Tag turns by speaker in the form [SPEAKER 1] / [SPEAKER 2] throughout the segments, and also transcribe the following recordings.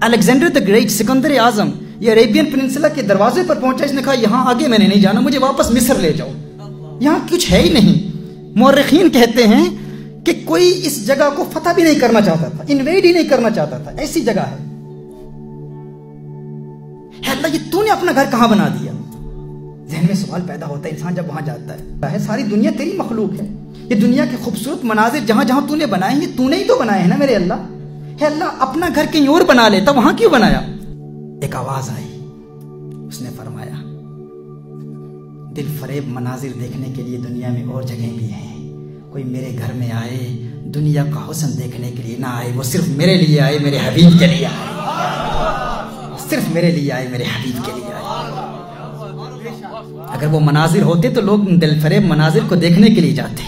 [SPEAKER 1] Alexander the great, Sikandar اعظم، یہ Arabian پیننسلا کے دروازے پر پہنچا، اس نے کہا یہاں آگے میں نے نہیں جانا، مجھے واپس مصر لے جاؤ، یہاں کچھ ہے ہی نہیں۔ مورخین کہتے ہیں کہ کوئی اس جگہ کو فتح بھی نہیں کرنا چاہتا تھا، انویڈ ہی نہیں کرنا چاہتا تھا، ایسی جگہ ہے۔ اے اللہ، یہ تو نے اپنا گھر کہاں بنا دیا؟ ذہن میں سوال پیدا ہوتا ہے انسان جب وہاں جاتا ہے۔ ساری دنیا تیری مخلوق ہے، یہ دنیا کے خوبصورت مناظر جہاں جہاں تو نے بنائے ہیں، یہ تو نے ہی تو بنائے ہیں نا میرے اللہ۔ اے اللہ، اپنا گھر کہیں اور بنا لیتا، وہاں کیوں بنایا؟ ایک آواز آئی، اس نے فرمایا دل فریب مناظر دیکھنے کے لیے دنیا میں اور جگہیں بھی ہیں، کوئی میرے گھر میں آئے دنیا کا حسن دیکھنے کے لیے نہ آئے، وہ صرف میرے لیے آئے، میرے حبیب کے لیے آئے، صرف میرے لیے آئے، میرے حبیب کے لیے آئے۔ اگر وہ مناظر ہوتے تو لوگ ان دل فریب مناظر کو دیکھنے کے لیے جاتے،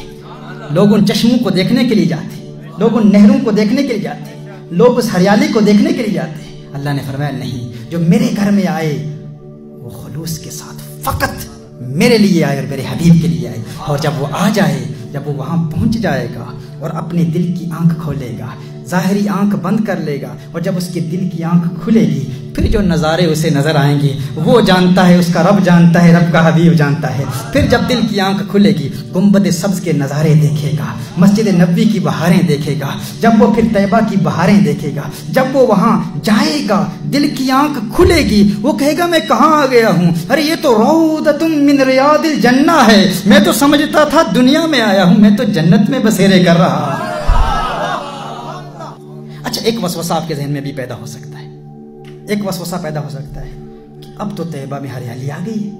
[SPEAKER 1] لوگ ان چشموں کو دیکھنے کے لیے جاتے، لوگ ان نہروں کو دیکھنے کے لیے جاتے، لوگ اس ہریالی کو دیکھنے کے لیے جاتے۔ اللہ نے فرمایا نہیں، جو میرے گھر میں آئے وہ خلوص کے ساتھ فقط میرے لیے آئے اور میرے حبیب کے لیے آئے۔ اور جب وہ آ جائے، جب وہ وہاں پہنچ جائے گا اور اپنے دل کی آنکھ کھولے گا، ظاہری آنکھ بند کر لے گا، اور جب اس کے دل کی آنکھ کھلے گی پھر جو نظارے اسے نظر آئیں گے وہ جانتا ہے، اس کا رب جانتا ہے، رب کا حبیب جانتا ہے۔ پھر جب دل کی آنکھ کھلے گی گنبد سبز کے نظارے دیکھے گا، مسجد نبوی کی بہاریں دیکھے گا، جب وہ پھر طیبہ کی بہاریں دیکھے گا، جب وہ وہاں جائے گا دل کی آنکھ کھلے گی، وہ کہے گا میں کہاں آ گیا ہوں، ارے یہ تو روضۃ من ریاض الجنہ ہے، میں تو سمجھتا تھا دنیا میں آیا ہوں، میں تو جنت میں بسیرے کر رہا ہوں۔ اچھا، ایک وسوسہ آپ کے ذہن میں بھی پیدا ہو سکتا ہے، ایک وسوسہ پیدا ہو سکتا ہے کہ اب تو طیبہ میں ہریالی آ گئی ہے،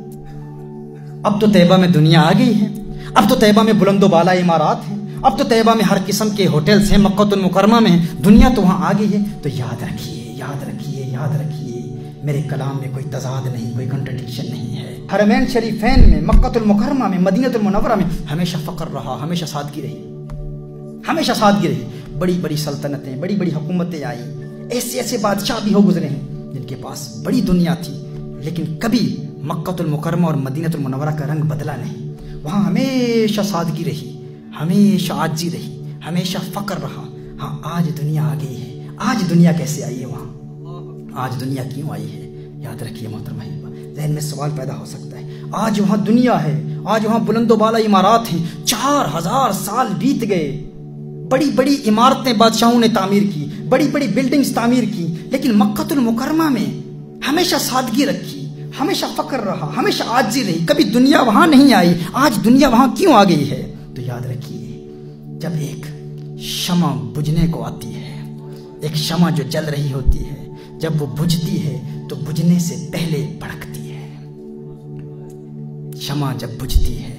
[SPEAKER 1] اب تو طیبہ میں دنیا آ گئی ہے، اب تو طیبہ میں بلند و بالا عمارات ہیں، اب تو طیبہ میں ہر قسم کے ہوٹلز ہیں، مکہ المکرمہ میں دنیا تو وہاں آ گئی ہے۔ تو یاد رکھیے، یاد رکھیے، یاد رکھیے، میرے کلام میں کوئی تضاد نہیں، کوئی کنٹرڈکشن نہیں ہے۔ حرمین شریفین میں، مکہ المکرمہ میں، مدینہ المنورہ میں ہمیشہ فقر رہا، ہمیشہ سادگی رہی، ہمیشہ سادگی رہی۔ بڑی بڑی سلطنتیں، بڑی بڑی حکومتیں آئیں، ایسے ایسے بادشاہ بھی ہو گزرے ہیں جن کے پاس بڑی دنیا تھی، لیکن کبھی مکہ المکرمہ اور مدینہ المنورہ کا رنگ بدلا نہیں، وہاں ہمیشہ سادگی رہی، ہمیشہ عاجزی رہی، ہمیشہ فقر رہا۔ ہاں، آج دنیا آ گئی ہے، آج دنیا کیسے آئی ہے وہاں، آج دنیا کیوں آئی ہے؟ یاد رکھیے محترم احبہ، ذہن میں سوال پیدا ہو سکتا ہے، آج وہاں دنیا ہے، آج وہاں بلند و بالا عمارات ہیں، 4000 سال بیت گئے، بڑی بڑی عمارتیں بادشاہوں نے تعمیر کی، بڑی بڑی بلڈنگز تعمیر کی، لیکن مکہ المکرمہ میں ہمیشہ سادگی رکھی، ہمیشہ فقر رہا، ہمیشہ عاجزی رہی، کبھی دنیا وہاں نہیں آئی۔ آج دنیا وہاں کیوں آ گئی ہے؟ تو یاد رکھیے، جب ایک شمع بجھنے کو آتی ہے، ایک شمع جو جل رہی ہوتی ہے، جب وہ بجھتی ہے تو بجھنے سے پہلے بھڑکتی ہے۔ شمع جب بجھتی ہے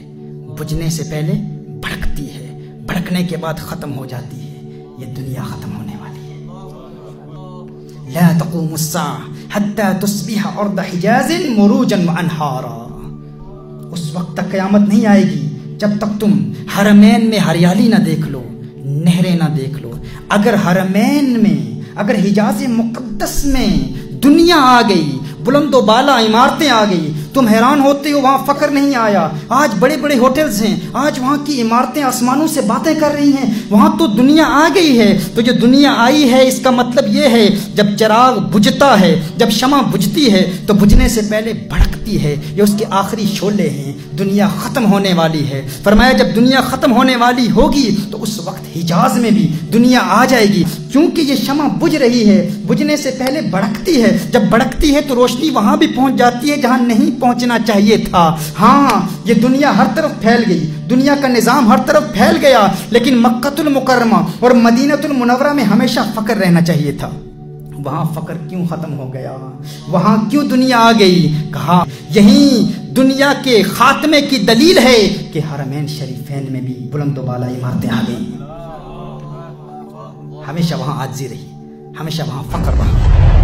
[SPEAKER 1] بجھنے سے پہلے بھڑکتی ہے، بھڑکنے کے بعد ختم ہو جاتی ہے۔ یہ دنیا ختم ہونے والی ہے۔ لا تقوم الساعة حتى تصبح ارض حجاز مروجا وانہارا، اس وقت تک قیامت نہیں آئے گی جب تک تم حرمین میں ہریالی نہ دیکھ لو، نہریں نہ دیکھ لو۔ اگر حرمین میں، اگر حجاز مقدس میں دنیا آ گئی، بلند و بالا عمارتیں آ گئی، تم حیران ہوتے ہو وہاں فقر نہیں آیا، آج بڑے بڑے ہوٹلز ہیں، آج وہاں کی عمارتیں آسمانوں سے باتیں کر رہی ہیں، وہاں تو دنیا آ گئی ہے۔ تو جو دنیا آئی ہے اس کا مطلب یہ ہے جب چراغ بجھتا ہے، جب شمع بجھتی ہے تو بجھنے سے پہلے بھڑکتی ہے، یہ اس کے آخری شعلے ہیں۔ دنیا ختم ہونے والی ہے۔ فرمایا جب دنیا ختم ہونے والی ہوگی تو اس وقت حجاز میں بھی دنیا آ جائے گی، کیونکہ یہ شمع بجھ رہی ہے، بجھنے سے پہلے بھڑکتی ہے، جب بھڑکتی ہے تو روشنی وہاں بھی پہنچ جاتی ہے جہاں نہیں پہنچنا چاہیے تھا۔ ہاں، یہ دنیا ہر طرف پھیل گئی، دنیا کا نظام ہر طرف پھیل گیا، لیکن مکہ المکرمہ اور مدینہ المنورہ میں ہمیشہ فقر رہنا چاہیے تھا۔ وہاں فقر کیوں ختم ہو گیا؟ وہاں کیوں دنیا آ گئی؟ کہا یہی دنیا کے خاتمے کی دلیل ہے کہ حرمین شریفین میں بھی بلند و بالا عمارتیں آ گئی، ہمیشہ وہاں عاجزی رہی، ہمیشہ وہاں فقر رہا۔